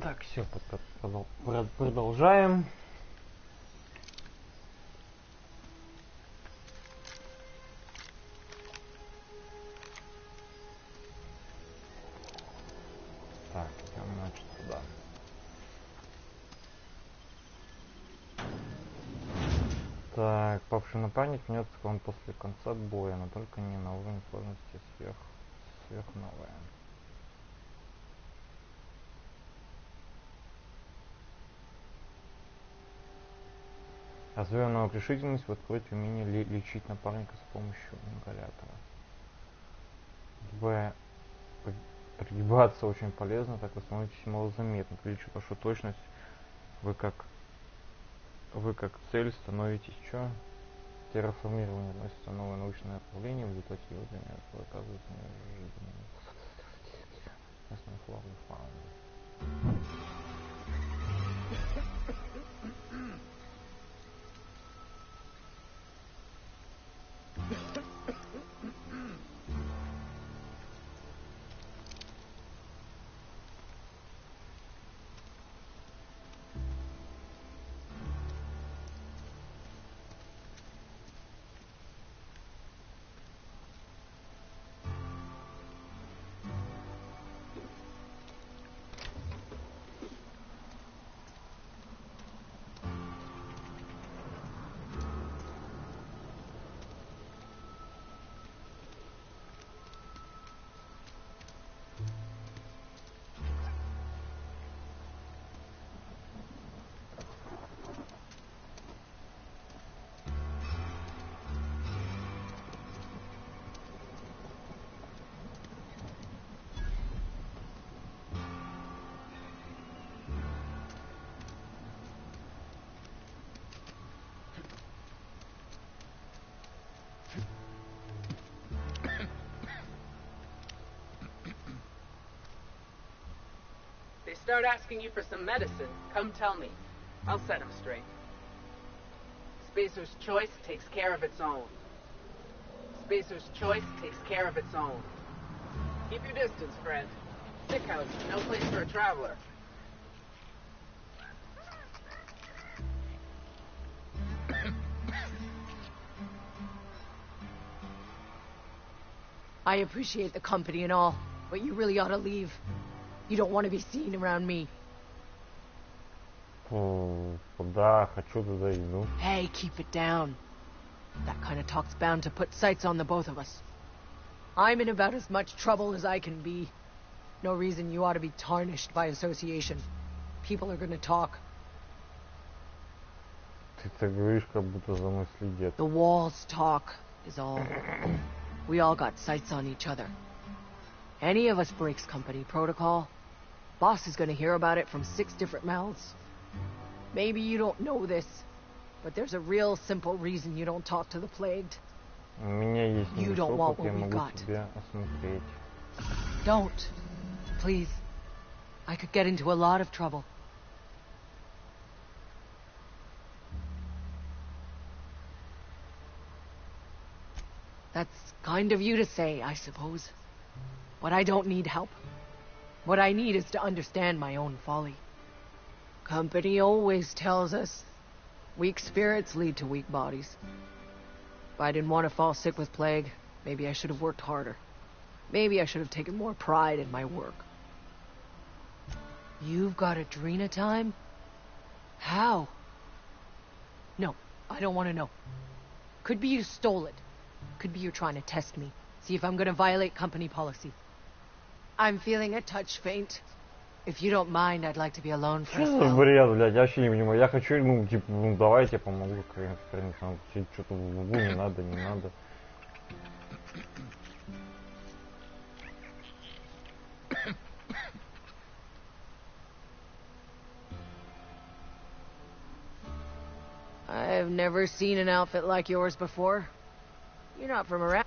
Так, все, продолжаем. Так, идем, значит, туда. Так, павший напарник мнется к вам после конца боя, но только не на уровне сложности сверхновая. Развивая новую решительность, вы откроете умение лечить напарника с помощью ингалятора. Б. Пригибаться очень полезно, так вы становитесь малозаметны. Увеличив вашу точность, вы как цель становитесь что? Терраформирование относится новое научное направление, в результате его оказывается неожиданно. Местная флора и фауна. They start asking you for some medicine, come tell me. I'll set them straight. Spacer's choice takes care of its own. Spacer's choice takes care of its own. Keep your distance, friend. Sick house is no place for a traveler. I appreciate the company and all, but you really ought to leave. You don't want to be seen around me. Да, хочу туда иду. Hey, keep it down. That kind of talk's bound to put sights on the both of us. I'm in about as much trouble as I can be. No reason you ought to be tarnished by association. People are gonna talk. Ты так говоришь, как будто за мной следят. The walls talk is all. We all got sights on each other. Any of us breaks company protocol, boss is gonna hear about it from 6 different mouths. Maybe you don't know this, but there's a real simple reason you don't talk to the plagued. У меня есть You don't want опыт, я what we могу got. тебя осмотреть. Don't. Please. I could get into a lot of trouble. That's kind of you to say, I suppose. But I don't need help. What I need is to understand my own folly. Company always tells us weak spirits lead to weak bodies. If I didn't want to fall sick with plague, maybe I should have worked harder. Maybe I should have taken more pride in my work. You've got Adrena time? How? No, I don't want to know. Could be you stole it. Could be you're trying to test me. See if I'm gonna violate company policy. I'm feeling a touch faint. If you don't mind, I'd like to be alone for a Что за spell. бред, блядь, я вообще не понимаю. Я хочу, ну, типа, ну, давайте я помогу, хрен, что-то в углу, не надо, не надо. I've never seen an outfit like yours before. You're not from around.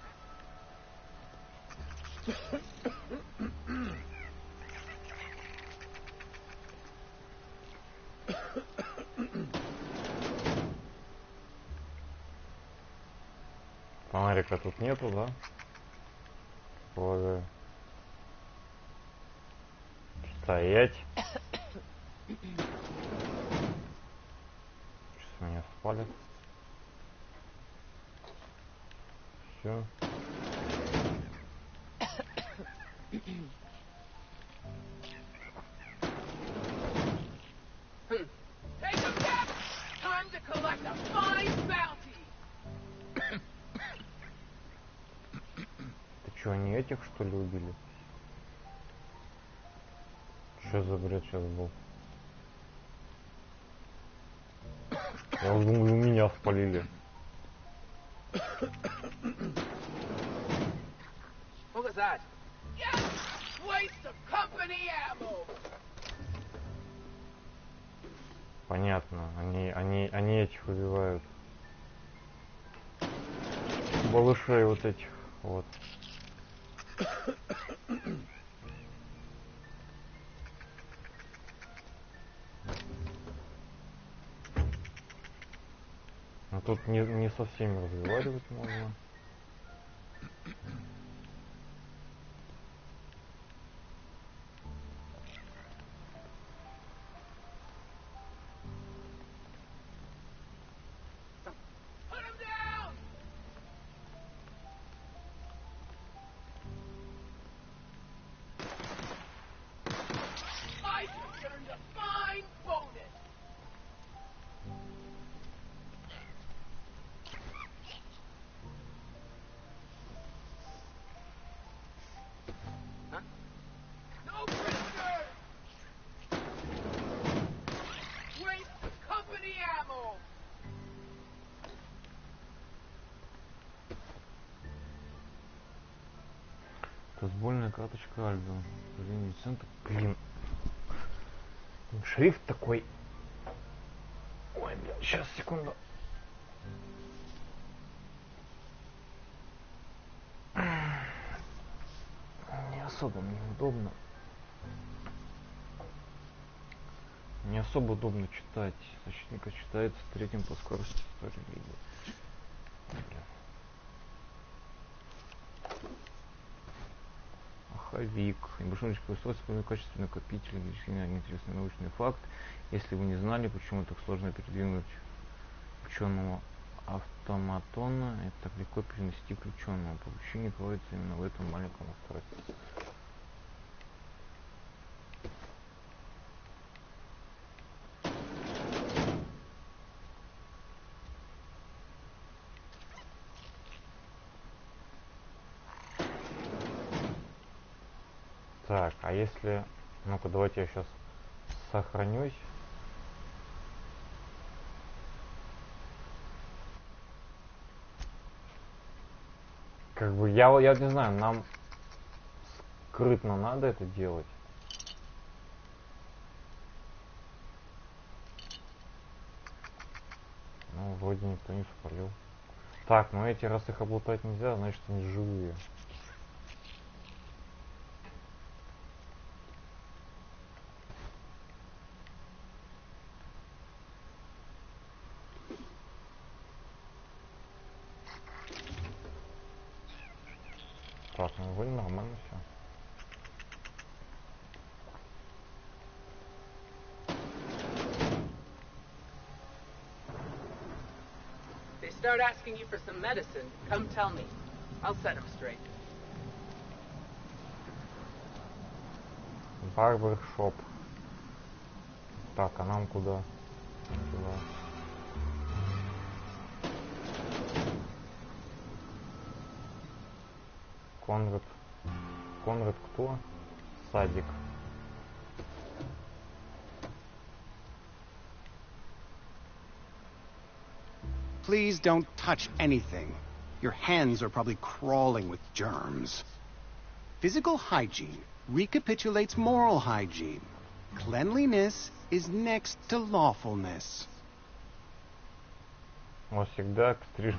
Фонарика тут нету, да? Полагаю. Стоять. Сейчас меня спалят. Все. Take them back! Time to collect a fine bounty! Ты что, они этих что ли убили? Что за бред сейчас был? Я уже думаю, меня спалили. What was that? Yes! Waste of company ammo! Понятно, они этих убивают. Балышей вот этих, вот. Но тут не со всеми разговаривать можно. Put him down! I just earned a fine bonus! Huh? No prisoners! Waste of company ammo! Разбольная карточка альбом. Центр. Блин. Шрифт такой. Ой, блин, сейчас, секунду. Не особо мне удобно. Не особо удобно читать. Защитника читается третьим по скорости истории видео. Маховик. Небольшой устройство, качественный накопитель, интересный научный факт. Если вы не знали, почему так сложно передвинуть ученого автоматона, это так легко перенести к ученому. Получение кроется именно в этом маленьком устройстве. Так, а если... Ну-ка, давайте я сейчас сохранюсь. Как бы я не знаю, нам скрытно надо это делать. Ну, вроде никто не спалил. Так, ну эти, раз их облутать нельзя, значит они живые. Так, ну вроде нормально все. They start asking you for some medicine, come tell me. I'll set them straight. Барбершоп. Так, а нам куда? Сюда. Конрад. Конрад кто? Садик. Please don't touch anything. Your hands are probably crawling with germs. Physical hygiene recapitulates moral hygiene. Cleanliness is next to lawfulness. Но всегда к стрижке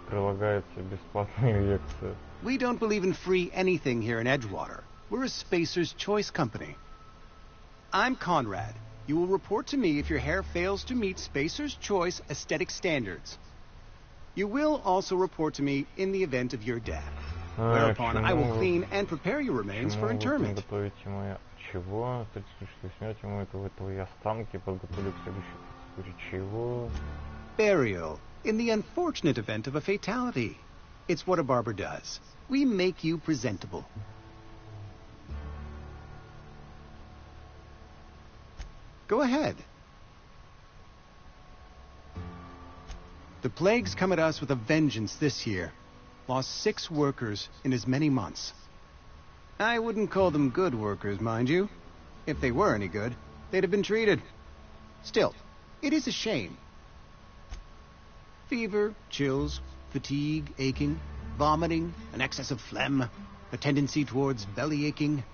прилагается бесплатная лекция. We don't believe in free anything here in Edgewater. We're a Spacer's Choice company. I'm Conrad. You will report to me if your hair fails to meet Spacer's Choice aesthetic standards. You will also report to me in the event of your death. Whereupon I will clean and prepare your remains for interment. Готовите мои чего? Статистическую смерть ему этого твои останки подготовили к следующей культуре чего? Burial, in the unfortunate event of a fatality. It's what a barber does. We make you presentable. Go ahead. The plague's come at us with a vengeance this year. Lost 6 workers in as many months. I wouldn't call them good workers, mind you. If they were any good, they'd have been treated. Still, it is a shame. Fever, chills, fatigue, aching, vomiting, an excess of phlegm, a tendency towards belly aching.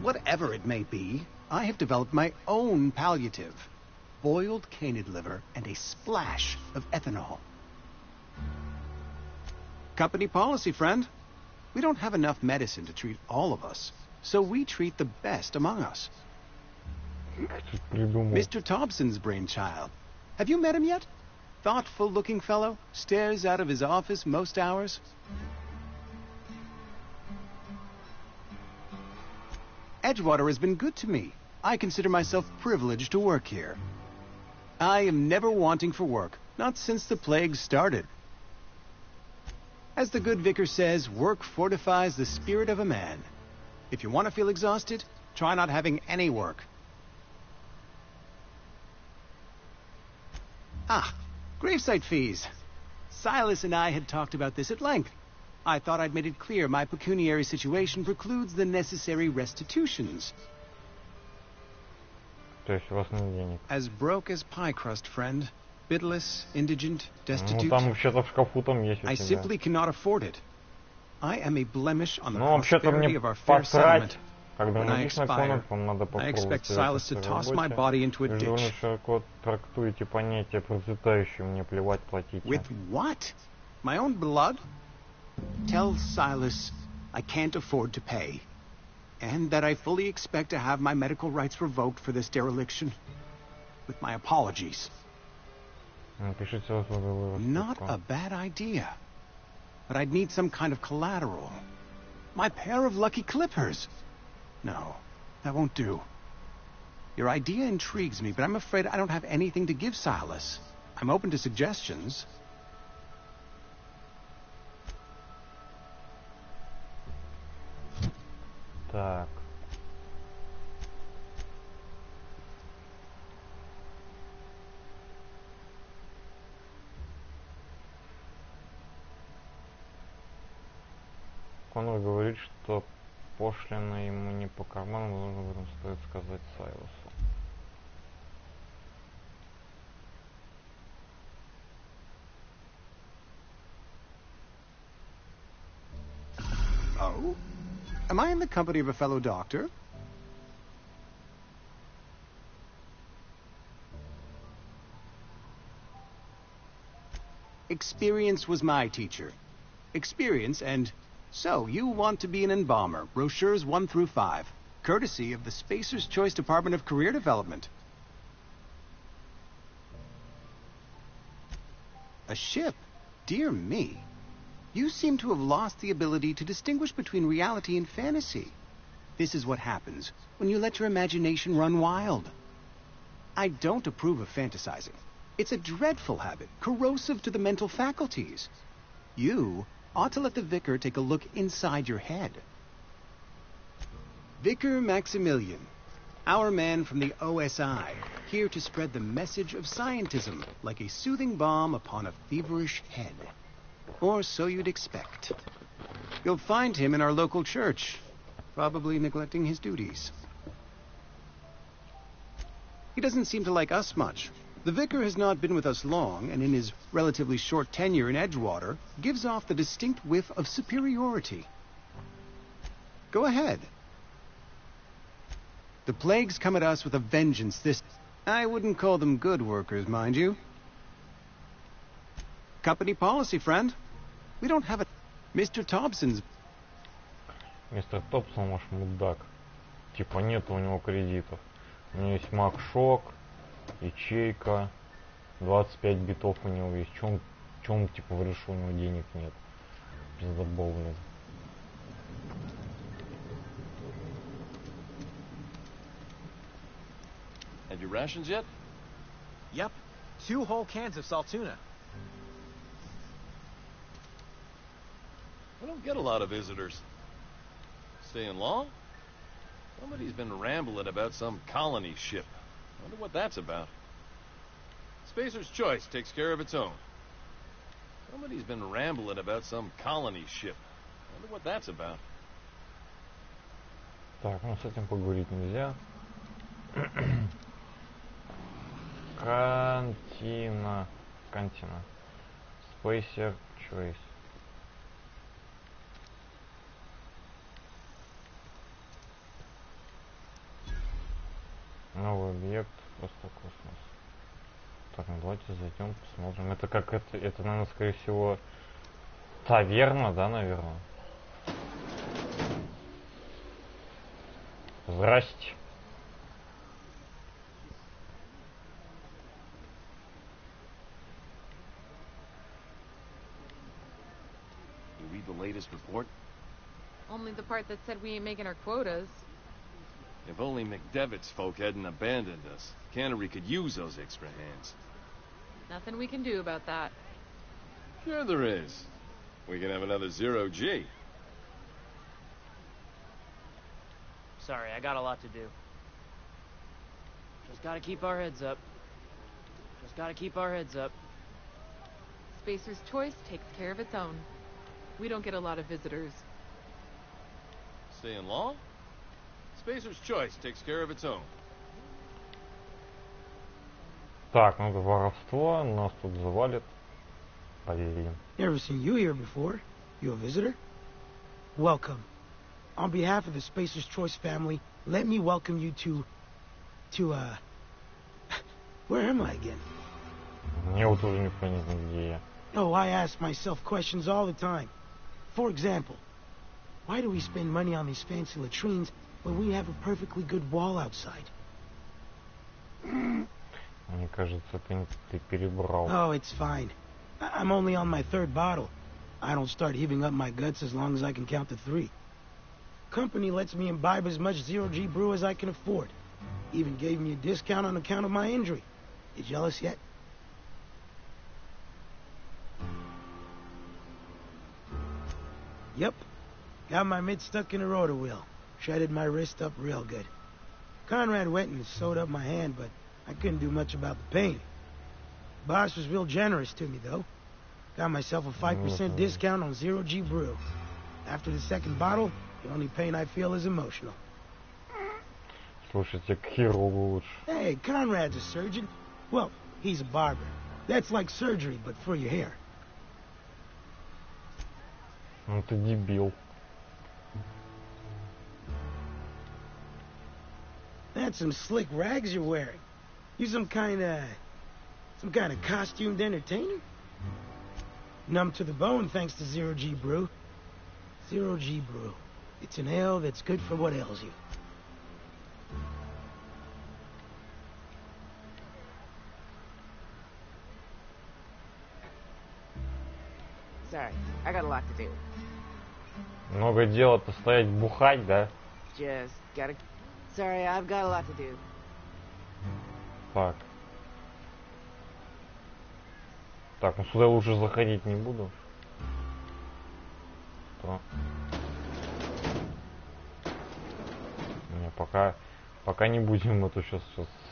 Whatever it may be, I have developed my own palliative. Boiled canid liver and a splash of ethanol. Company policy, friend. We don't have enough medicine to treat all of us, so we treat the best among us. Mr. Thompson's brainchild. Have you met him yet? Thoughtful-looking fellow, stares out of his office most hours. Edgewater has been good to me. I consider myself privileged to work here. I am never wanting for work, not since the plague started. As the good vicar says, work fortifies the spirit of a man. If you want to feel exhausted, try not having any work. Ah, gravesite fees. Silas and I had talked about this at length. I thought I'd made it clear my pecuniary situation precludes the necessary restitutions. As broke as pie crust, friend. Bitless, indigent, destitute. I simply cannot afford it. I am a blemish on the prosperity of our fair settlement. When I expire, I expect Silas to toss my body into a ditch. With what? My own blood? Tell Silas I can't afford to pay. And that I fully expect to have my medical rights revoked for this dereliction. With my apologies. Not a bad idea. But I'd need some kind of collateral. My pair of lucky clippers. No, that won't do. Your idea intrigues me, but I'm afraid I don't have anything to give Silas. I'm open to suggestions. Так. Конор говорит, что пошлина ему не по карману, но нужно об этом стоит сказать Сайлосу. Oh? Am I in the company of a fellow doctor? Experience was my teacher. Experience and... So, you want to be an embalmer, brochures 1 through 5, courtesy of the Spacer's Choice Department of Career Development. A ship? Dear me. You seem to have lost the ability to distinguish between reality and fantasy. This is what happens when you let your imagination run wild. I don't approve of fantasizing. It's a dreadful habit, corrosive to the mental faculties. You ought to let the vicar take a look inside your head. Vicar Maximilian, our man from the OSI, here to spread the message of scientism like a soothing balm upon a feverish head. Or so you'd expect. You'll find him in our local church, probably neglecting his duties. He doesn't seem to like us much. The vicar has not been with us long, and in his relatively short tenure in Edgewater, gives off the distinct whiff of superiority. Go ahead. The plague's come at us with a vengeance this... I wouldn't call them good workers, mind you. Company policy, friend. We don't have a... Mr. Thompson's... Мистер Томпсон ваш мудак. Типа нет у него кредитов. У него есть Мак-шок, ячейка, 25 битов у него есть. Че Че он типа в у него денег нет? Пиздобол, блин. Had your rations yet? Yep. 2 whole cans of salt tuna. I don't get a lot of visitors. Staying long? Somebody's been rambling about some colony ship. Wonder what that's about. Spacer's Choice takes care of its own. Somebody's been rambling about some colony ship. Wonder what that's about. Так, ну с этим поговорить нельзя. Кантина. Spacer Choice. Новый объект, просто космос. Так, ну давайте зайдем, посмотрим. Это как это, наверное, скорее всего, таверна, да, наверное? Здрасте. You read the latest report? Only the part that said we ain't making our quotas. If only McDevitt's folk hadn't abandoned us, Cannery could use those extra hands. Nothing we can do about that. Sure there is. We can have another 0G. Sorry, I got a lot to do. Just gotta keep our heads up. Spacer's Choice takes care of its own. We don't get a lot of visitors. Staying long? Spacer's Choice takes care of its own. Так, ну это воровство, нас тут завалит. Поверим. Never seen you here before. You a visitor? Welcome. On behalf of the Spacer's Choice family, let me welcome you to where am I again? Мне вот уже непонятно, где я. Oh, I ask myself questions all the time. For example, why do we spend money on these fancy latrines when we have a perfectly good wall outside? Мне кажется, ты перебрал. Oh, it's fine. I'm only on my 3rd bottle. I don't start heaving up my guts as long as I can count to 3. Company lets me imbibe as much 0G brew as I can afford. Even gave me a discount on account of my injury. You jealous yet? Yep. Got my mid stuck in a rotor wheel. Shredded my wrist up real good. Conrad went and sewed up my hand, but I couldn't do much about the pain. Boss was real generous to me, though. Got myself a 5% discount on 0G brew. After the 2nd bottle, the only pain I feel is emotional. Слушайте, к хирургу лучше. Hey, Conrad's a surgeon. Well, he's a barber. That's like surgery, but for your hair. Ну ты дебил. That's some slick rags you're wearing. You some kind of costumed entertainer? Numb to the bone thanks to 0G brew. 0G brew. It's an ale that's good for what ails you. Sorry, I got a lot to do. Много дела-то стоять бухать, да? Just gotta... Sorry, I've got a lot to do. Так. Так, ну сюда лучше заходить не буду. То. Не, пока не будем, а то сейчас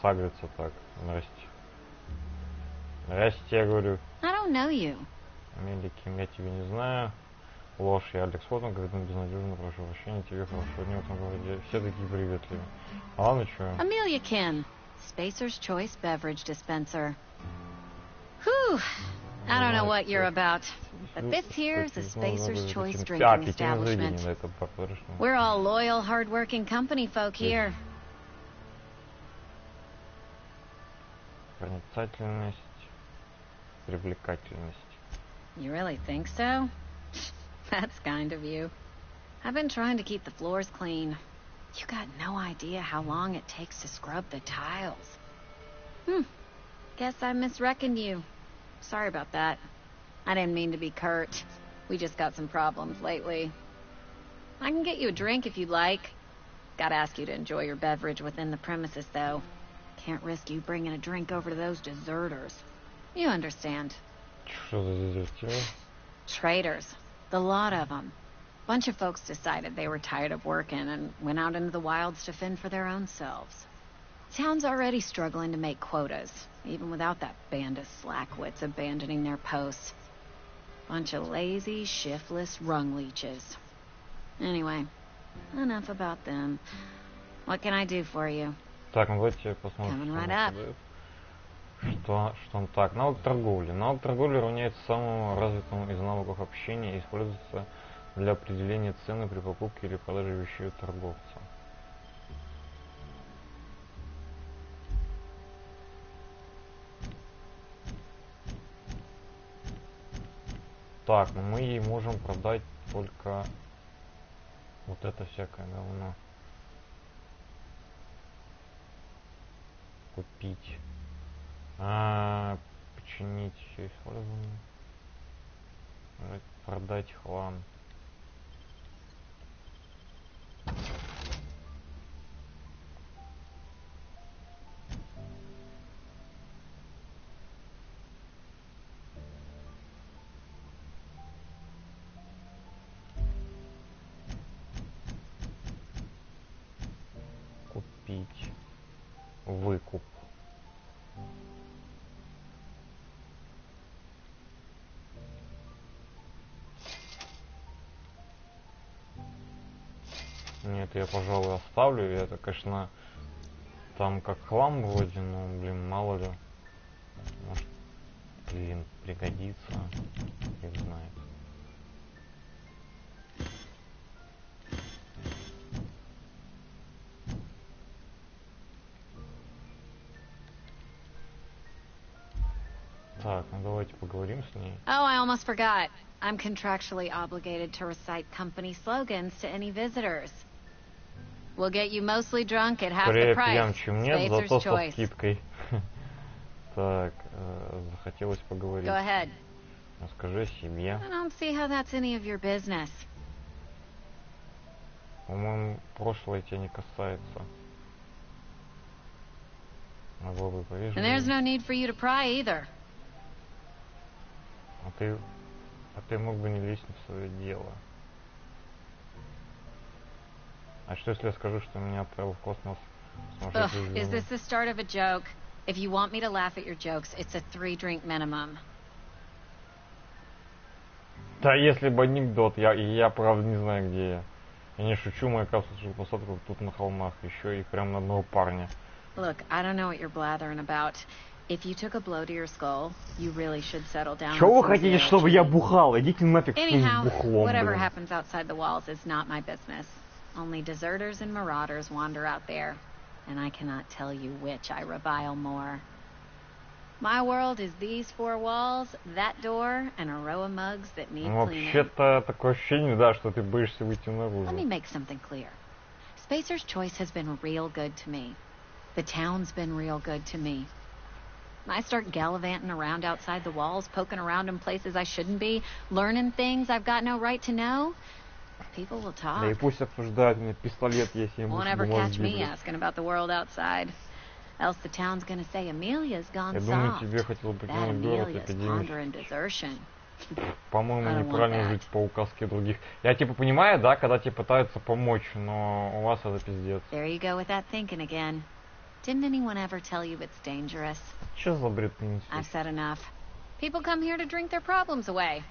сагриться так. Здрасте. Здрасте, я говорю. I don't know you. Меликим, я тебя не знаю. Ложь, я Алекс Фотон, когда безнадежно прошу прощения, тебе хорошего дня в этом городе. Все такие приветливые. А ладно, что? Amelia Kin, Spacer's Choice Beverage Dispenser. Whew, I don't know what you're about, but this here is a Spacer's Choice drinking establishment. We're all loyal, hard-working company folk here. Проницательность, привлекательность. You really think so? That's kind of you. I've been trying to keep the floors clean. You got no idea how long it takes to scrub the tiles. Guess I misreckoned you. Sorry about that. I didn't mean to be curt. We just got some problems lately. I can get you a drink if you'd like. Gotta ask you to enjoy your beverage within the premises, though. Can't risk you bringing a drink over to those deserters. You understand. Что за дезертиры? Traitors. The lot of them. Bunch of folks decided they were tired of working and went out into the wilds to fend for their own selves. Town's already struggling to make quotas, even without that band of slackwits abandoning their posts. Bunch of lazy, shiftless rung leeches. Anyway, enough about them. What can I do for you? Так, ну давайте посмотрим, Coming right up. Что он так. Навык торговли. Навык торговли равняется самому развитому из навыков общения и используется для определения цены при покупке или продаже вещей у торговца. Так, но мы ей можем продать только вот это всякое говно. Купить. Починить все использование. Продать хлам. Купить. Выкуп. Нет, я, пожалуй, оставлю. И это, конечно, там как хлам вроде, но, блин, мало ли. Может, блин, пригодится. Фиг знает. Так, ну давайте поговорим с ней. Oh, I almost forgot. I'm contractually obligated to recite company slogans to any visitors. We'll get you mostly drunk at half the price. Пьян, чем нет, зато со choice. скидкой. Так, захотелось поговорить. Go ahead. Расскажи о себе. I don't see how that's any of your business. По-моему, прошлое тебя не касается. Могло бы повежливее. And there's no need for you to pry either. А ты мог бы не лезть в свое дело. А что если я скажу, что меня отправил в космос сумасшедший Is this the start of a joke? If you want me to laugh at your jokes, it's a 3-drink minimum. Да, если бы анекдот, я правда не знаю, где я. Я не шучу, моя капсула посадка тут на холмах, еще и прям на одного парня. Look, I don't know what you're blathering about. If you took a blow to your skull, you really should settle down. Чего вы хотите, чтобы я бухал? Идите нафиг с Anyhow, бухлом, whatever блин. happens outside the walls is not my business. Only deserters and marauders wander out there, and I cannot tell you which I revile more. My world is these 4 walls, that door, and a row of mugs that need cleaning. Вообще-то такое ощущение, да, что ты боишься выйти наружу. Let me make something clear. Spacer's Choice has been real good to me. The town's been real good to me. I start gallivanting around outside the walls, poking around in places I shouldn't be, learning things I've got no right to know. People will talk. Да и пусть обсуждают, у меня пистолет есть, я Won't ever catch me asking about the world outside. Else the town's gonna say Amelia's gone Я думаю, soft. тебе хотел That покинуть город Amelia's эпидемии. pondering desertion. По-моему, I don't неправильно want жить по указке других. Я типа понимаю, да, когда тебе пытаются помочь, но у вас это пиздец. There you go with that thinking again. Didn't anyone ever tell you it's dangerous? Что за бред ты несешь? I've said enough. People come here to drink their problems away.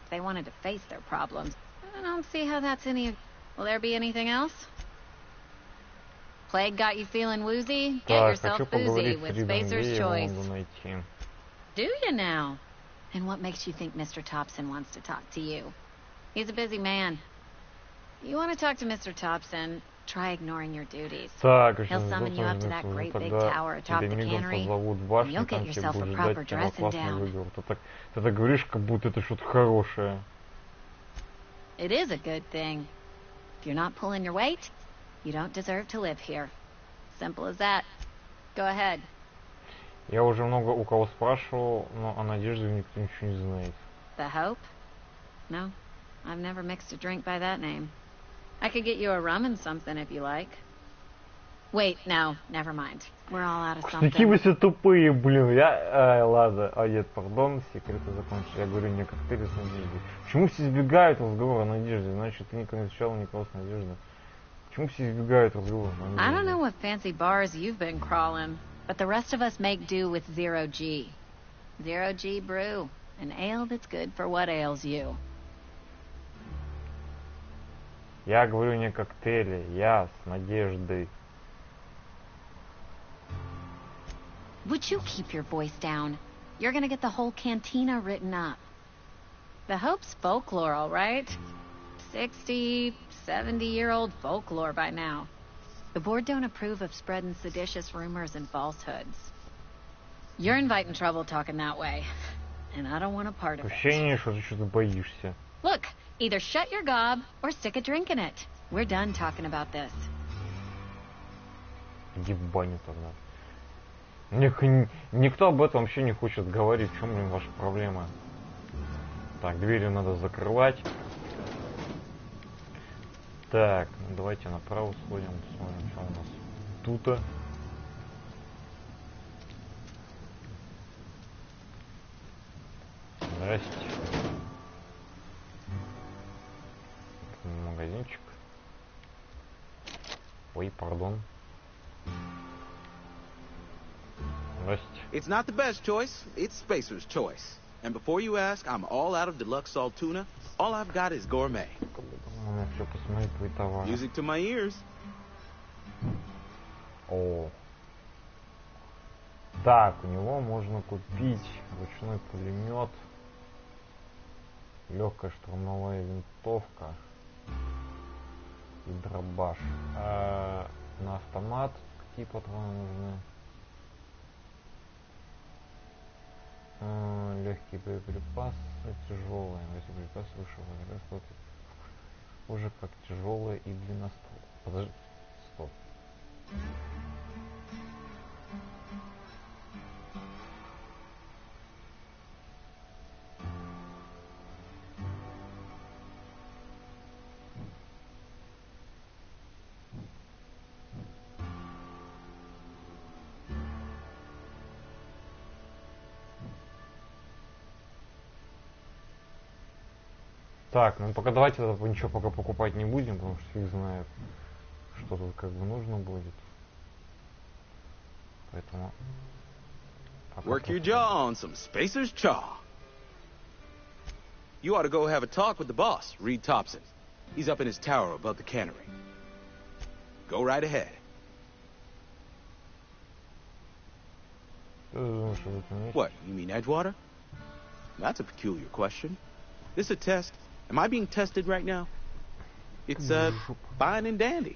If they wanted to face their problems, I don't see how that's any... Will there be anything else? Plague got you feeling woozy? Get Так, yourself хочу boozy поговорить с with Ридом, Spacer's где я его Choice. могу найти. Do you now? And what makes you think Mr. Thompson wants to talk to you? He's a busy man. You want to talk to Mr. Thompson, try ignoring your duties. Так, He'll summon you up to that great big tower atop the cannery, and you'll get yourself a proper dressing down. Ты так говоришь, как будто это что-то хорошее. It is a good thing. If you're not pulling your weight, you don't deserve to live here. Simple as that. Go ahead. Я уже много у кого спрашивал, но о Надежде никто ничего не знает. The Hope? No, I've never mixed a drink by that name. I could get you a rum and something if you like. Wait, no, never mind. We're all out of something. Какие вы все тупые, блин. Ладно. Нет, пардон, секреты закончили. Я говорю не коктейли с Надеждой. Почему все избегают разговора о Надежде? Значит, ты никогда не встречал никого с Надеждой. Почему все избегают разговора о Надежде? I don't know what fancy bars you've been crawling, but the rest of us make do with 0G. 0G brew. An ale that's good for what ails you. Я говорю не коктейли, я с Надеждой. Would you keep your voice down? You're gonna get the whole cantina written up. The Hope's folklore, all right? 60, 70-year-old folklore by now. The board don't approve of spreading seditious rumors and falsehoods. You're inviting trouble talking that way, and I don't want a part of it. Ощущение, что ты что-то боишься. Look, either shut your gob or stick a drink in it. We're done talking about this. Иди в баню тогда. Никто об этом вообще не хочет говорить. В чем, блин, ваша проблема? Так, двери надо закрывать. Так, ну давайте направо сходим. Посмотрим, что у нас тут. Здрасте. Магазинчик. Ой, пардон. It's not the best choice, it's Spacer's choice. And before you ask, I'm all out of deluxe salt tuna. All I've got is gourmet. Music to my ears. О. Так, у него можно купить ручной пулемет, легкая штурмовая винтовка и дробаш. На автомат какие патроны нужны? Легкие боеприпасы, тяжелые боеприпасы, выше уже как тяжелые и длинноствол. Подожди, стоп. Так, ну пока давайте ничего пока покупать не будем, потому что фиг знает, что тут как бы нужно будет. Поэтому... Work your jaw on some Spacer's chaw. You ought to go have a talk with the boss, Reed Thompson. He's up in his tower above the cannery. Go right ahead. What, you mean Edgewater? That's a peculiar question. This a test? Am I being tested right now? It's, fine and dandy.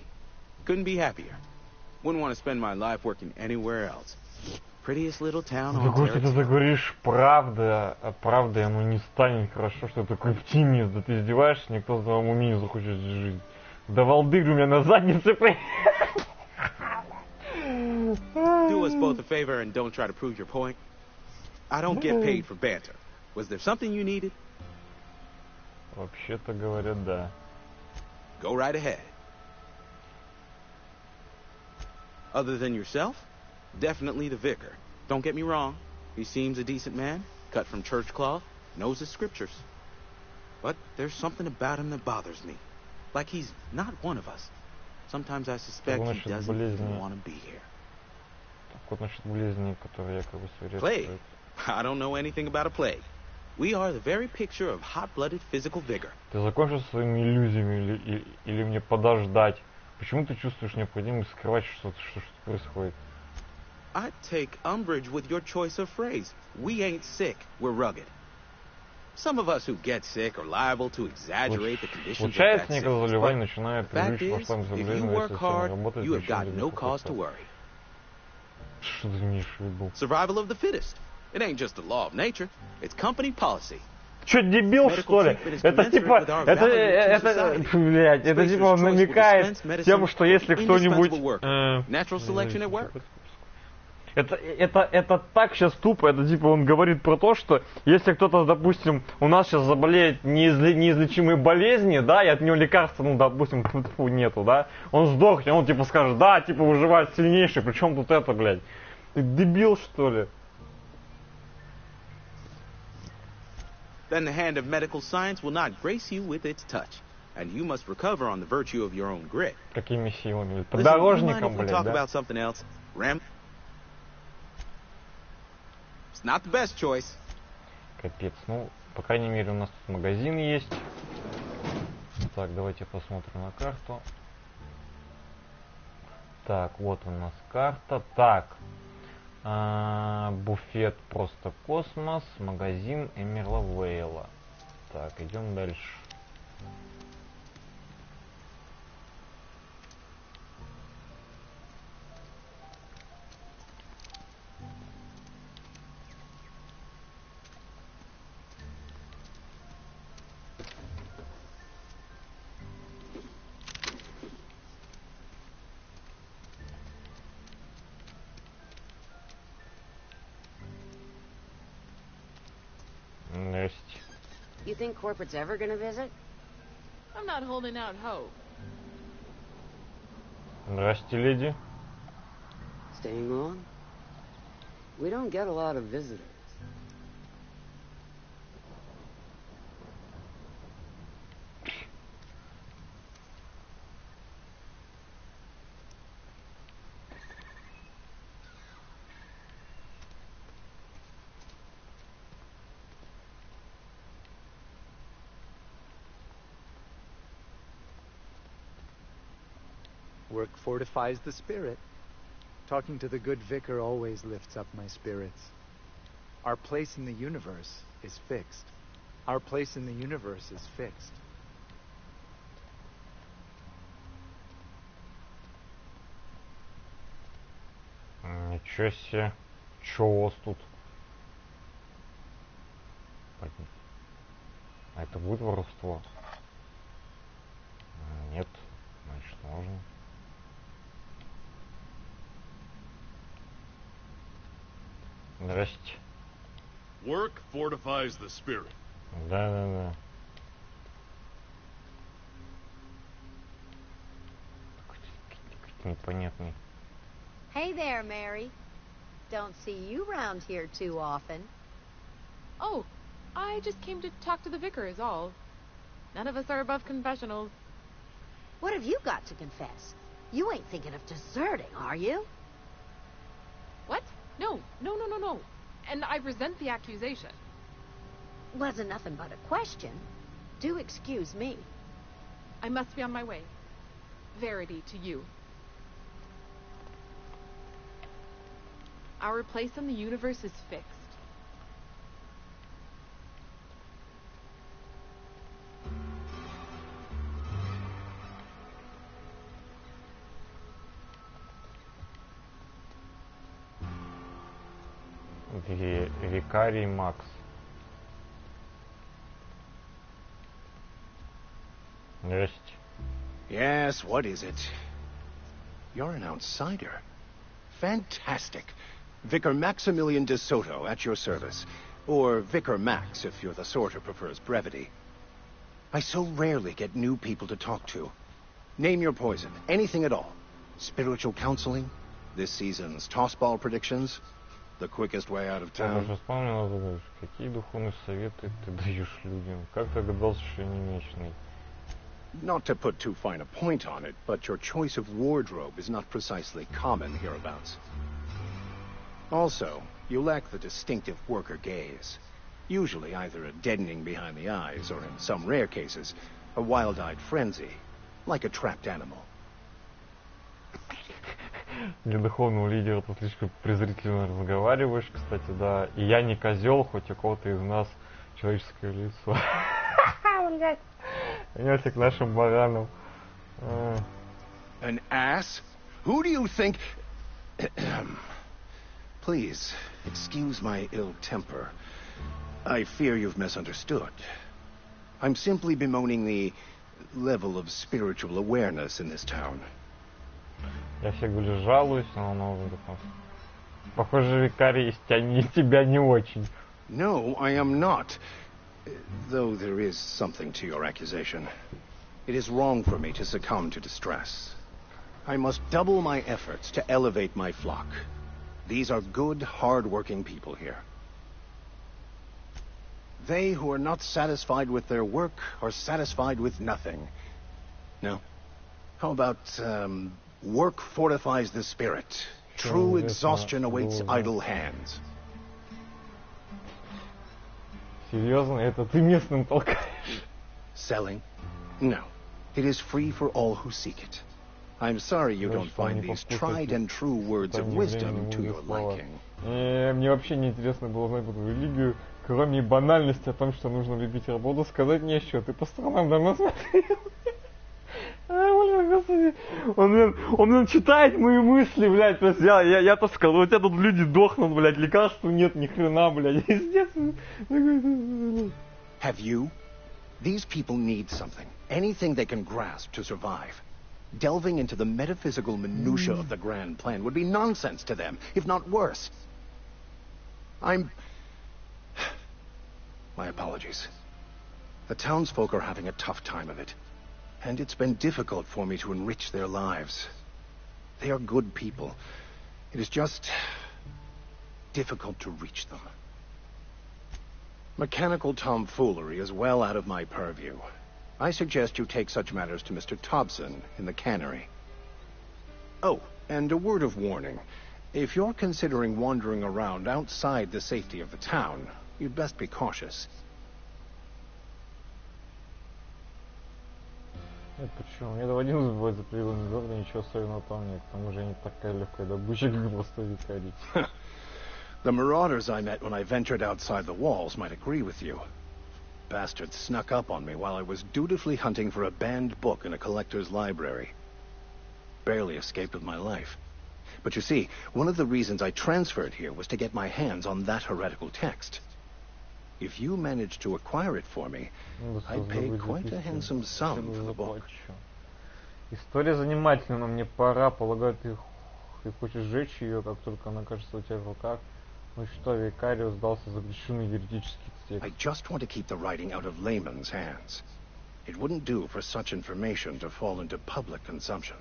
Couldn't be happier. Wouldn't want to spend my life working anywhere else. Prettiest little town on Если ты заговоришь правда, и оно не станет хорошо, что ты такой оптимист, да ты издеваешься, никто в твоем уме не захочет жить. Да волдырь у меня на заднице, Do us both a favor and don't try to prove your point. I don't get paid for banter. Was there something you needed? Вообще-то говорят, да. Go right ahead. Other than yourself, definitely the vicar. Don't get me wrong. He seems a decent man, cut from church cloth, knows his scriptures. But there's something about him that bothers me. Like he's not one of us. Sometimes I suspect he doesn't even want to be here. Вот насчет болезни, которые якобы свирепствуют. Plague? I don't know anything about a plague. We are the very picture of hot-blooded physical vigor. Ты закончил своими иллюзиями или мне подождать? Почему ты чувствуешь необходимость скрывать что-то происходит? I take umbrage with your choice of phrase. We ain't sick, we're rugged. Some of us who get sick are liable to exaggerate the conditions of that sickness. But the fact is, if you work hard, you have got no cause to worry. Что ты имеешь в виду? Survival of the fittest. It ain't just a law of nature. It's company policy. Чё, дебил, что ли? Это типа, блядь, это типа он намекает тем, что если кто-нибудь... Это так сейчас тупо, это типа он говорит про то, что если кто-то, допустим, у нас сейчас заболеет неизлечимой болезни, да, и от него лекарства, ну, допустим, нету, да, он сдохнет, он типа скажет, да, типа выживает сильнейший, причем тут это, блядь, ты дебил, что ли? Then the hand of medical science will not grace you with its touch, and you must recover on the virtue of your own grit. Какими силами? Подорожником, блядь, talk да? about something else? Ram? It's not the best choice. Капец, ну, по крайней мере, у нас тут магазин есть. Так, давайте посмотрим на карту. Так, вот у нас карта. Так, буфет просто космос, магазин Эмерла Вейла. Так, идем дальше. You think corporate's ever gonna visit? I'm not holding out hope. Здрасте, леди. Staying on? We don't get a lot of visitors. Work fortifies the spirit. Talking to the good vicar always lifts up my spirits. Our place in the universe is fixed. Our place in the universe is fixed. Ничего себе. Чё у вас тут? А это будет воровство? Нет. Значит, можно. Здрасте. Work fortifies the spirit. Да. Непонятный. Hey there, Mary. Don't see you round here too often. Oh, I just came to talk to the vicar is all. None of us are above confessionals. What have you got to confess? You ain't thinking of deserting, are you? What? No. And I resent the accusation. Wasn't nothing but a question. Do excuse me. I must be on my way. Verity to you. Our place in the universe is fixed. Викарий Макс. Здрасте. Yes, what is it? You're an outsider. Fantastic. Vicar Maximilian de Soto, at your service. Or Vicar Max, if you're the sort who prefers brevity. I so rarely get new people to talk to. Name your poison, anything at all. Spiritual counseling? This season's tossball predictions? The quickest way out of town? Какие духовные советы ты даешь людям? Как ты догадался, что я не мечный? Not to put too fine a point on it, but your choice of wardrobe is not precisely common hereabouts. Also, you lack the distinctive worker gaze. Usually either a deadening behind the eyes, or in some rare cases, a wild-eyed frenzy, like a trapped animal. Для духовного лидера ты слишком презрительно разговариваешь, кстати, да. И я не козел, хоть у кого-то из нас человеческое лицо. Вернемся к нашим баранам. An ass? Who do you think... Please, excuse my ill temper. I fear you've misunderstood. I'm simply bemoaning the level of spiritual awareness in this town. Я всех говорю, жалуюсь, но он уже Похоже, викарий из тебя не очень. No, I am not. Though there is something to your accusation. It is wrong for me to succumb to distress. I must double my efforts to elevate my flock. These are good, hard-working people here. They who are not satisfied with their work are satisfied with nothing. No? How about, work fortifies the spirit. True exhaustion awaits idle hands. Серьезно? Это ты местным толкаешь? Selling? No. It is free for all who seek it. I'm sorry you don't find these tried and true words of wisdom to your liking. Мне вообще не интересно было знать эту религию, кроме банальности о том, что нужно любить работу, сказать не о чем. Ты по сторонам давно смотрел? Господи. Он читает мои мысли, блядь. То есть я-то сказал, у тебя тут люди дохнут, блядь, лекарств нет, ни хрена, блядь. Have you? These people need something. Anything they can grasp to survive. Delving into the metaphysical minutiae of the grand plan would be nonsense to them, if not worse. My apologies. The townsfolk are having a tough time of it. And it's been difficult for me to enrich their lives. They are good people. It is just difficult to reach them. Mechanical tomfoolery is well out of my purview. I suggest you take such matters to Mr. Thompson in the cannery. Oh, and a word of warning. If you're considering wandering around outside the safety of the town, you'd best be cautious. Нет, почему? Мне доводилось бывать за пределами города, ничего особенного там нет. К тому же не такая легкая добыча, как просто викарий. The marauders I met when I ventured outside the walls might agree with you. Bastards snuck up on me while I was dutifully hunting for a banned book in a collector's library. Barely escaped with my life. But you see, one of the reasons I transferred here was to get my hands on that heretical text. If you managed to acquire it for me, I'd pay quite a handsome sum for the book. История занимательная, но мне пора. Полагаю, ты хочешь сжечь ее, как только она окажется у тебя в руках. Ну что, викарию сдался загрешенный еретический текст. I just want to keep the writing out of layman's hands. It wouldn't do for such information to fall into public consumption.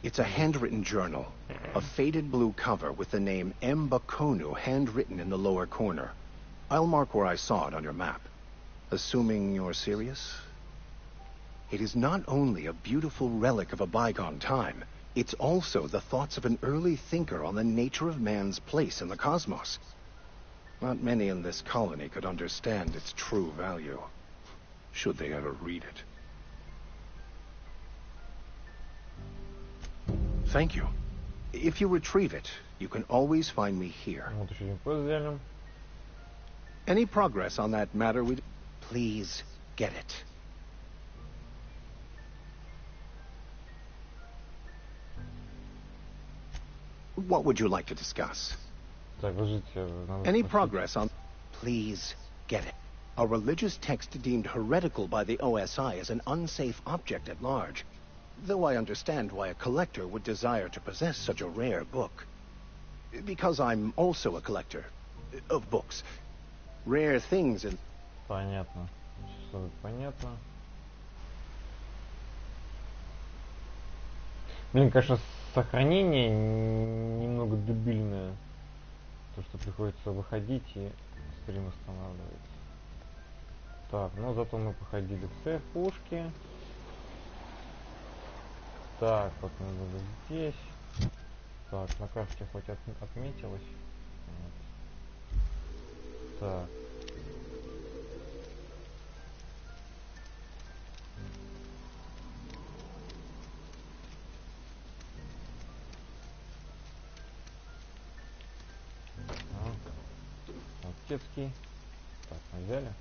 It's a handwritten journal. A faded blue cover with the name M. Bakonu handwritten in the lower corner. I'll mark where I saw it on your map. Assuming you're serious? It is not only a beautiful relic of a bygone time, it's also the thoughts of an early thinker on the nature of man's place in the cosmos. Not many in this colony could understand its true value, should they ever read it. Thank you. If you retrieve it, you can always find me here. Any progress on that matter would... Please get it. What would you like to discuss? Any progress on... Please get it. A religious text deemed heretical by the OSI is an unsafe object at large. Though I understand why a collector would desire to possess such a rare book. Because I'm also a collector of books. Rare things in... Понятно. Что понятно. Блин, конечно, сохранение немного дебильное. То, что приходится выходить и стрим останавливается. Так, ну зато мы походили в цех пушки. Так, вот мы были здесь. Так, на карте хоть отметилось. Вот. Так. Детский. Так, мы взяли.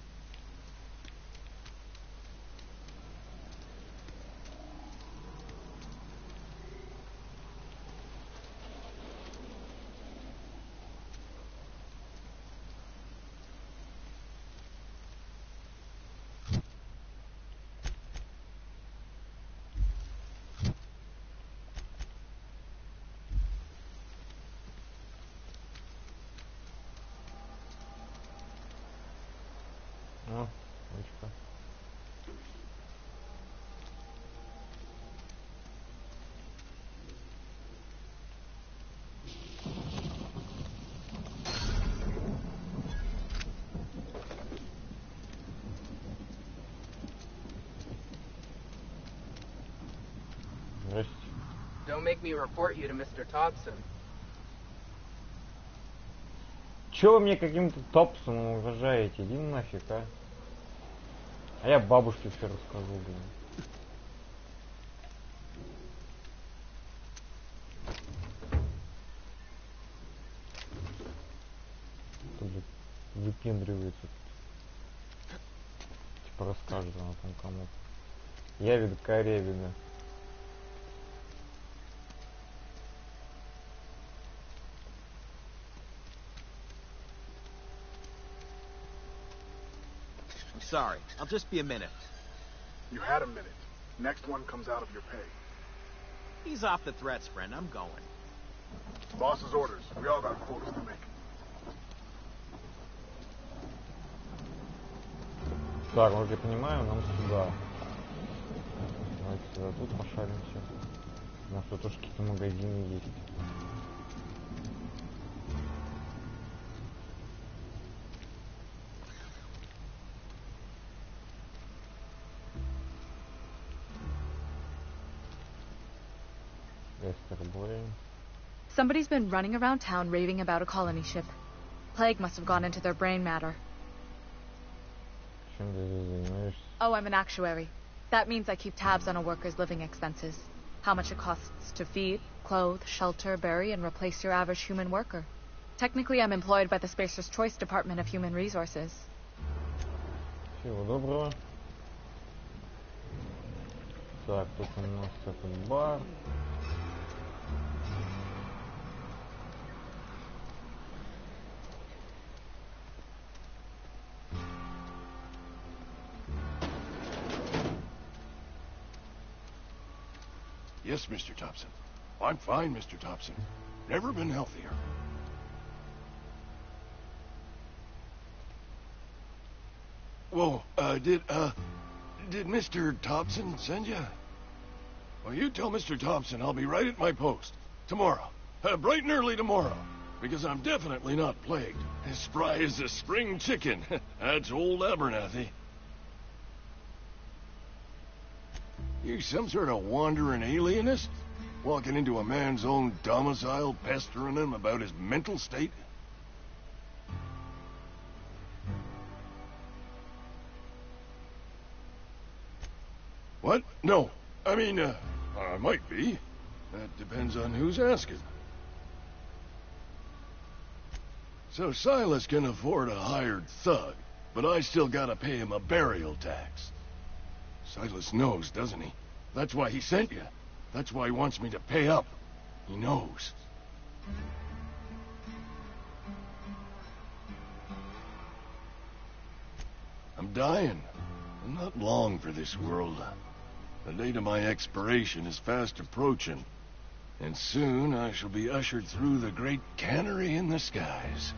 О, ручка. Don't make me report you to Mr. Thompson. Чё вы мне каким-то Топсоном уважаете? Иди нафиг, а? А я бабушке все расскажу, блин. Тут же выпендривается. Типа расскажет она там кому-то. Я виду Корея виду. Sorry, I'll just be a minute. You had a minute. Next one comes out of your pay. Ease off the threats, friend. I'm going. Boss's orders. We all got quotas to make. Так, вот я понимаю, нам сюда. Давайте сюда тут пошаримся. У нас тут тоже какие-то магазины есть. Somebody's been running around town raving about a colony ship. Plague must have gone into their brain matter. Oh, I'm an actuary. That means I keep tabs on a worker's living expenses. How much it costs to feed, clothe, shelter, bury, and replace your average human worker. Technically, I'm employed by the Spacer's Choice Department of Human Resources. Всего доброго. Так, тут у нас этот бар. Yes, Mr. Thompson. I'm fine, Mr. Thompson. Never been healthier. Whoa, did Mr. Thompson send you? Well, you tell Mr. Thompson I'll be right at my post. Tomorrow. Bright and early tomorrow. Because I'm definitely not plagued. As spry as a spring chicken. That's old Abernathy. You some sort of wandering alienist? Walking into a man's own domicile, pestering him about his mental state? What? No. I mean, I might be. That depends on who's asking. So Silas can afford a hired thug, but I still gotta pay him a burial tax. Silas knows, doesn't he? That's why he sent you. That's why he wants me to pay up. He knows. I'm dying. I'm not long for this world. The date of my expiration is fast approaching. And soon I shall be ushered through the great cannery in the skies.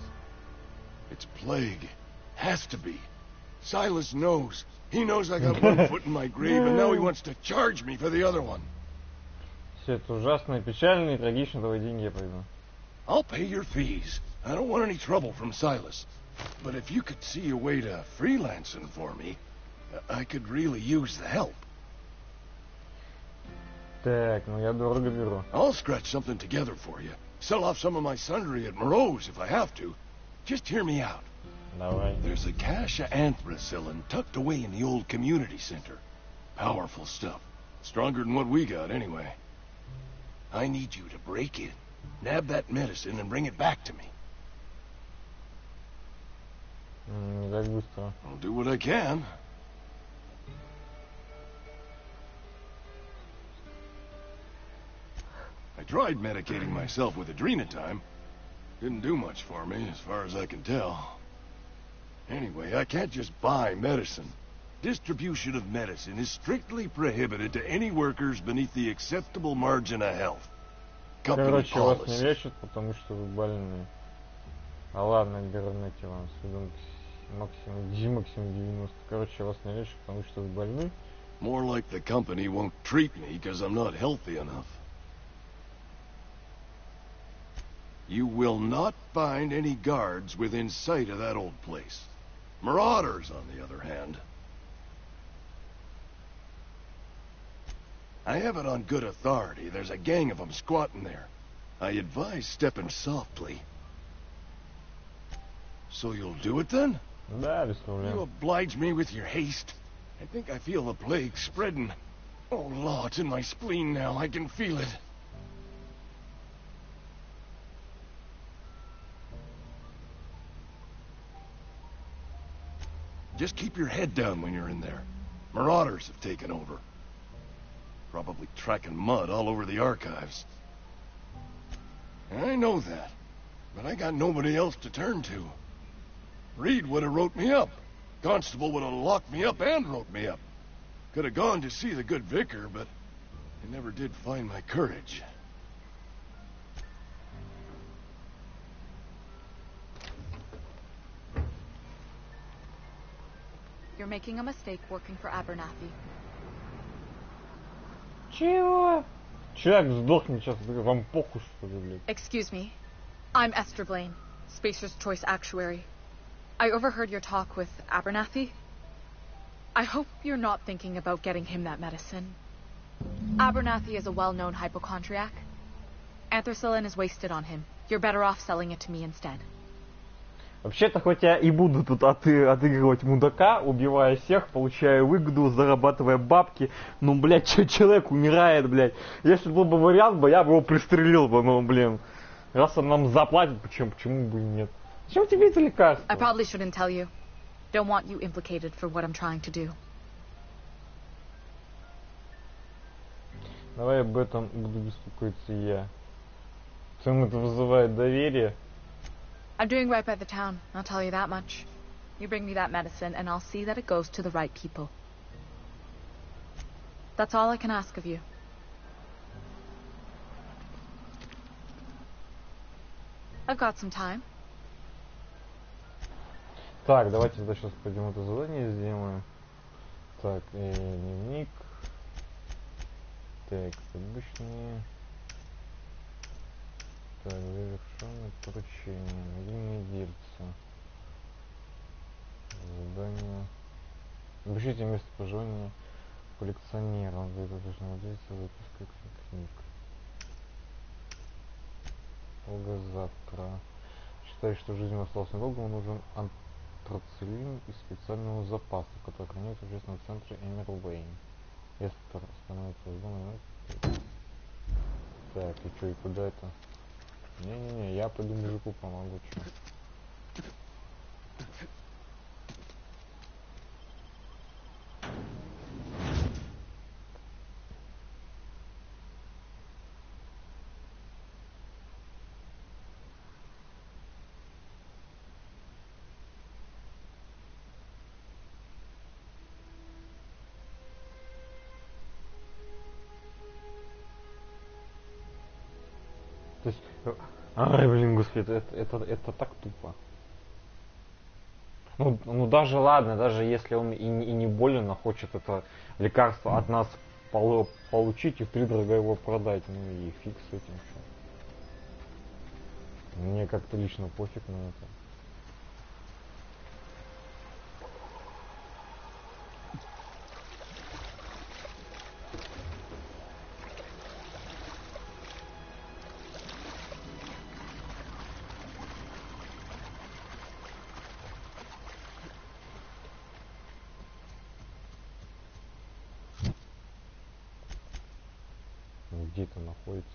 It's plague. Has to be. Silas knows. He knows I got one foot in my grave, and now he wants to charge me for the other one. Все это ужасно и печально и трагично, давай деньги я пойду. I'll pay your fees. I don't want any trouble from Silas. But if you could see a way to freelancing for me, I could really use the help. Так, ну я дорого беру. I'll scratch something together for you. Sell off some of my sundry at Moreau's if I have to. Just hear me out. Давай. There's a cache of anthracillin tucked away in the old community center. Powerful stuff. Stronger than what we got, anyway. I need you to break in, nab that medicine, and bring it back to me. Не так быстро. I'll do what I can. I tried medicating myself with adrenatime. Didn't do much for me, as far as I can tell. Anyway, I can't just buy medicine. Distribution of medicine is strictly prohibited to any workers beneath the acceptable margin of health. Company Короче, вас не policy. лечат, потому что вы больны. А ладно, верните вам судом Максимум 90. Короче, вас не лечат, потому что вы больны. More like the company won't treat me because I'm not healthy enough. You will not find any guards within sight of that old place. Marauders, on the other hand. I have it on good authority. There's a gang of them squatting there. I advise stepping softly. So you'll do it then? Да, без проблем. You oblige me with your haste. I think I feel the plague spreading. Oh, Law, it's in my spleen now. I can feel it. Just keep your head down when you're in there. Marauders have taken over. Probably tracking mud all over the archives. I know that, but I got nobody else to turn to. Reed would have wrote me up. Constable would have locked me up and wrote me up. Could have gone to see the good vicar, but I never did find my courage. You're making a mistake working for Abernathy. Чего? Человек сдохнет сейчас, вам похуй, что ли, блядь? Excuse me. I'm Esther Blaine, Spacer's Choice Actuary. I overheard your talk with Abernathy. I hope you're not thinking about getting him that medicine. Abernathy is a well-known hypochondriac. Anthracillin is wasted on him. You're better off selling it to me instead. Вообще-то, хоть я и буду тут отыгрывать мудака, убивая всех, получая выгоду, зарабатывая бабки, ну, блядь, человек умирает, блядь. Если был бы вариант, я бы его пристрелил бы, но, блин, раз он нам заплатит, почему бы и нет? Зачем тебе это лекарство? I probably shouldn't tell you. Don't want you implicated for what I'm trying to do. Давай об этом буду беспокоиться я. Всем это вызывает доверие. I'm doing right by the town, I'll tell you that much. You bring me that medicine, and I'll see that it goes to the right people. That's all I can ask of you. I've got some time. Так, давайте тогда сейчас пойдем это задание сделаем. Так, дневник. Текст обычный. Так, завершенное поручение. Мобильные дельца. Задание. Напишите место проживания коллекционера. Он будет должен владельца записка книг. Долго завтра. Считаю, что жизнь осталась недолго, ему нужен антрацилин из специального запаса, который хранится в общественном центре Эмерлейн. Если становится возможно. Так, и что, и куда это? Не-не-не, я пойду мужику помогу, чё. То есть, ай, блин, господи, это так тупо. Ну даже ладно, даже если он и не болен, а хочет это лекарство от нас получить и втридорога его продать, ну и фиг с этим. Мне как-то лично пофиг на это. Где это находится?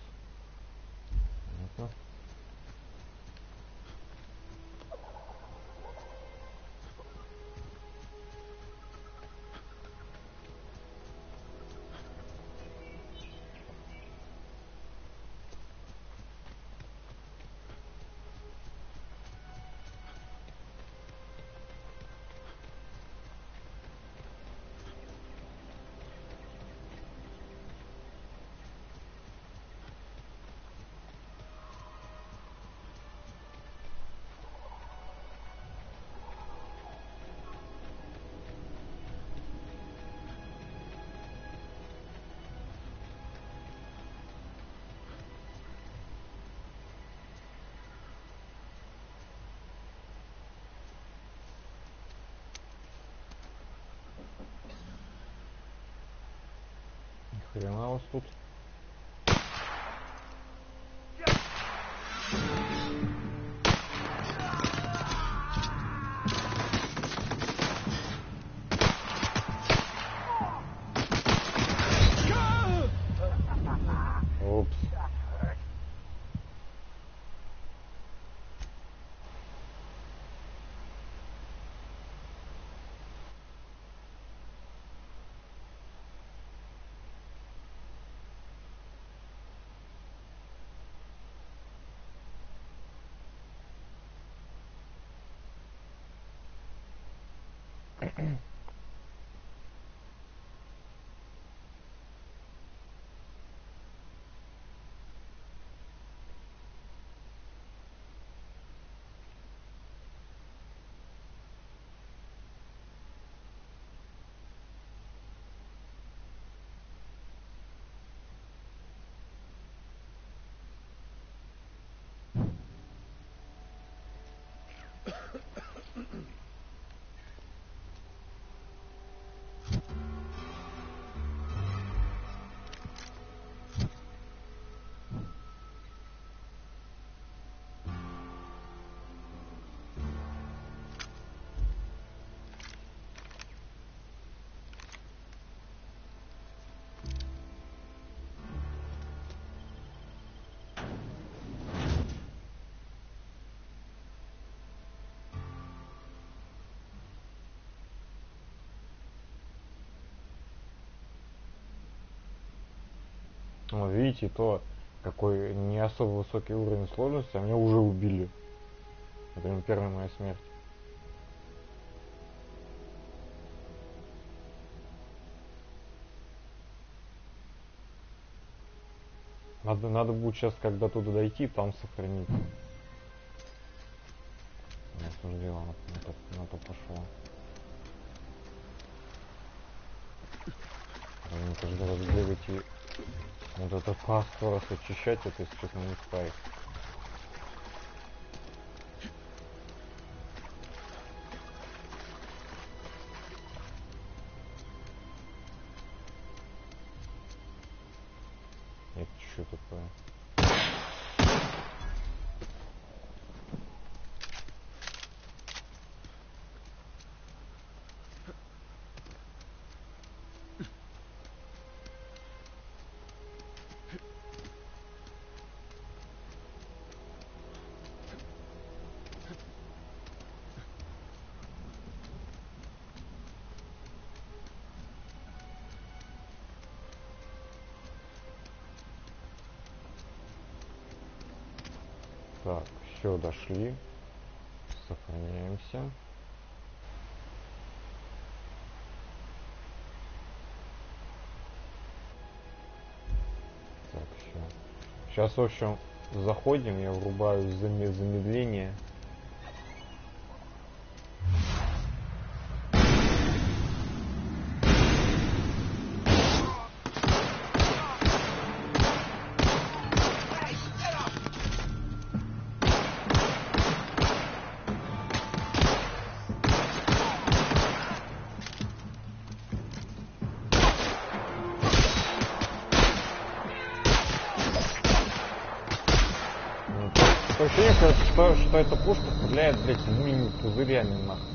Понятно. Хрена вас тут. Упс. Вот видите, то какой не особо высокий уровень сложности, а меня уже убили. Это не первая моя смерть. Надо будет сейчас, когда туда дойти, там сохранить. Дело на то пошло. Мне каждый раз бегать и вот это паство раз очищать, это, если честно, не кайф. Это что такое? Так, все, дошли. Сохраняемся. Так, все. Сейчас, в общем, заходим, я врубаю замедление. Ощущение, что эта пушка стреляет, блядь, мини пузырями нахуй.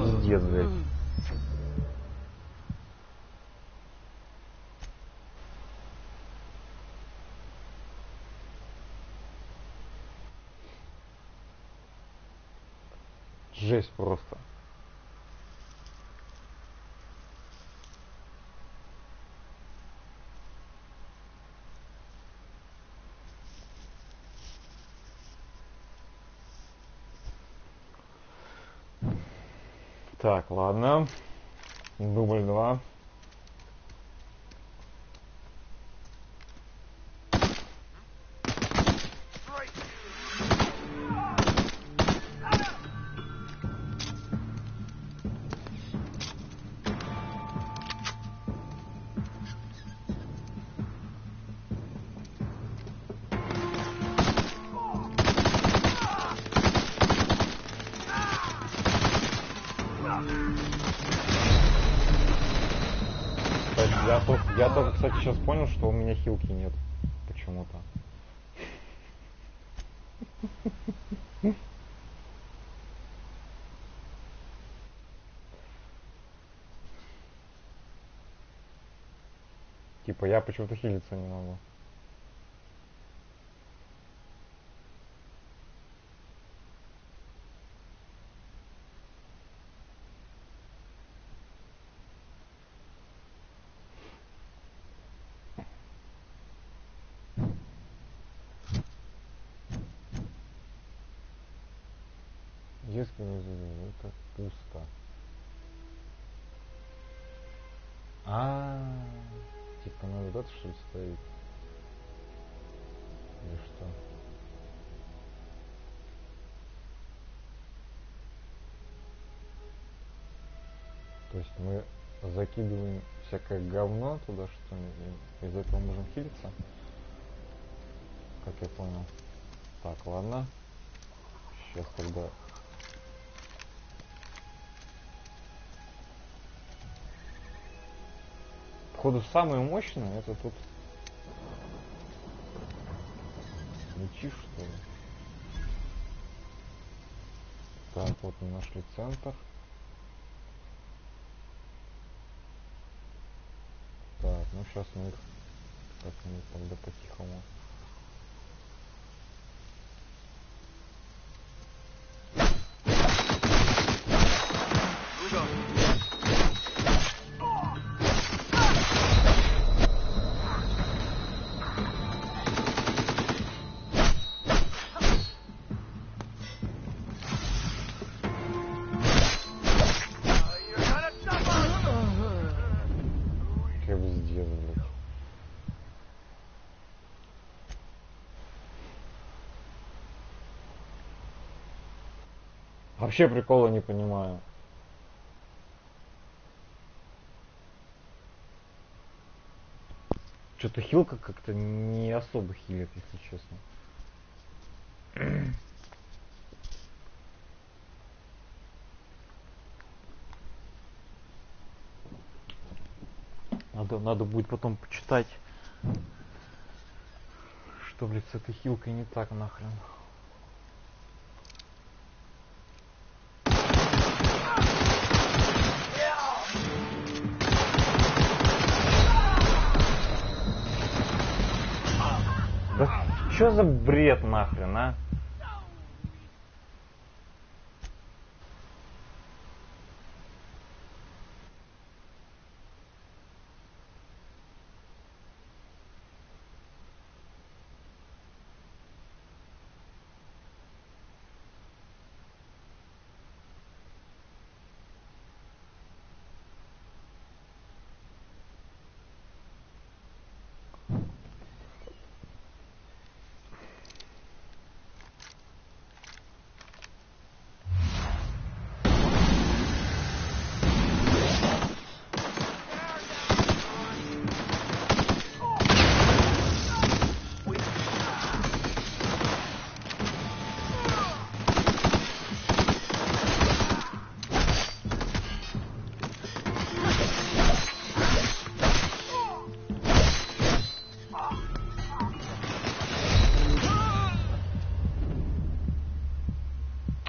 Пиздец, блядь. Жесть просто. Так, ладно. Дубль 2. Я только, кстати, сейчас понял, что у меня хилки нет. Почему-то. Типа я почему-то хилиться не могу. Если не задаю, это пусто. Типа надо вот это что ли ставить? Или что? То есть мы закидываем всякое говно туда, что ли, и из этого можем хилиться? Как я понял. Так, ладно. Сейчас тогда... Походу самое мощное это тут мечи, что ли. Так, вот мы нашли центр. Так, ну сейчас мы их как-нибудь тогда по-тихому. Вообще прикола не понимаю. Что-то хилка как-то не особо хилит, если честно. Надо будет потом почитать, что, блядь, с этой хилкой не так нахрен. Да что за бред нахрен, а?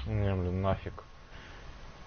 Не, блин, нафиг.